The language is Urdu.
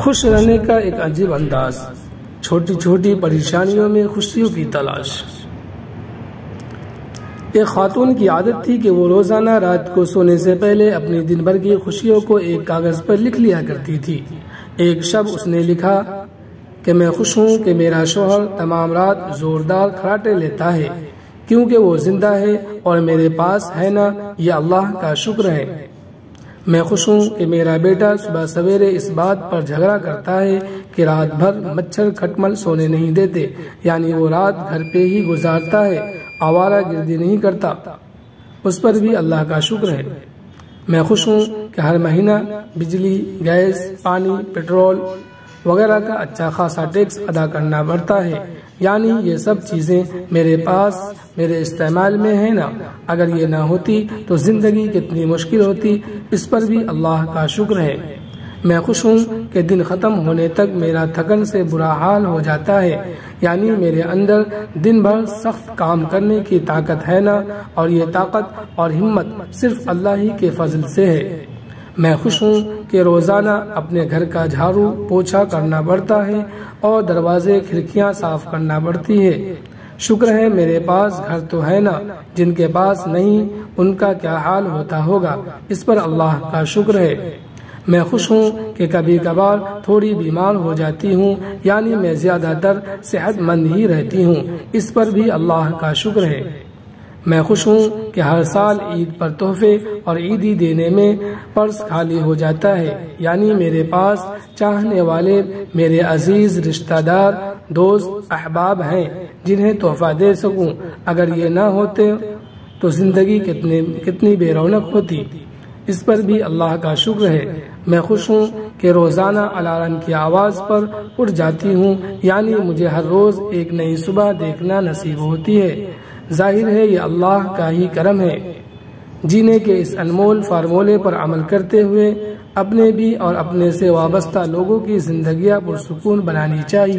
خوش رہنے کا ایک عجیب انداز، چھوٹی چھوٹی پریشانیوں میں خوشیوں کی تلاش۔ ایک خاتون کی عادت تھی کہ وہ روزانہ رات کو سونے سے پہلے اپنی دن بھر کی خوشیوں کو ایک کاغذ پر لکھ لیا کرتی تھی۔ ایک شب اس نے لکھا کہ میں خوش ہوں کہ میرا شوہر تمام رات زوردار کھراٹے لیتا ہے کیونکہ وہ زندہ ہے اور میرے پاس ہے نا، یہ اللہ کا شکر ہے۔ میں خوش ہوں کہ میرا بیٹا صبح سویرے اس بات پر جھگڑا کرتا ہے کہ رات بھر مچھر کھٹمل سونے نہیں دیتے، یعنی وہ رات گھر پہ ہی گزارتا ہے، آوارہ گردی نہیں کرتا، اس پر بھی اللہ کا شکر ہے۔ میں خوش ہوں کہ ہر مہینہ بجلی، گیس، پانی، پیٹرول وغیرہ کا اچھا خاصا ٹیکس ادا کرنا پڑتا ہے، یعنی یہ سب چیزیں میرے پاس میرے استعمال میں ہیں نا، اگر یہ نہ ہوتی تو زندگی کتنی مشکل ہوتی، اس پر بھی اللہ کا شکر ہے۔ میں خوش ہوں کہ دن ختم ہونے تک میرا تھکن سے برا حال ہو جاتا ہے، یعنی میرے اندر دن بھر سخت کام کرنے کی طاقت ہے نا، اور یہ طاقت اور ہمت صرف اللہ ہی کے فضل سے ہے۔ میں خوش ہوں کہ روزانہ اپنے گھر کا جھاڑو پوچھا کرنا پڑتا ہے اور دروازے کھڑکیاں صاف کرنا پڑتی ہے۔ شکر ہے میرے پاس گھر تو ہے نا، جن کے پاس نہیں ان کا کیا حال ہوتا ہوگا، اس پر اللہ کا شکر ہے۔ میں خوش ہوں کہ کبھی کبھار تھوڑی بیمار ہو جاتی ہوں، یعنی میں زیادہ تر صحت مند ہی رہتی ہوں، اس پر بھی اللہ کا شکر ہے۔ میں خوش ہوں کہ ہر سال عید پر تحفے اور عیدی دینے میں پرس خالی ہو جاتا ہے، یعنی میرے پاس چاہنے والے میرے عزیز رشتہ دار، دوست، احباب ہیں جنہیں تحفہ دے سکوں، اگر یہ نہ ہوتے تو زندگی کتنی بے رونق ہوتی، اس پر بھی اللہ کا شکر ہے۔ میں خوش ہوں کہ روزانہ الارم کی آواز پر اٹھ جاتی ہوں، یعنی مجھے ہر روز ایک نئی صبح دیکھنا نصیب ہوتی ہے۔ ظاہر ہے یہ اللہ کا ہی کرم ہے۔ جینے کے اس انمول فارمولے پر عمل کرتے ہوئے اپنے بھی اور اپنے سے وابستہ لوگوں کی زندگیاں پرسکون بنانی چاہیے۔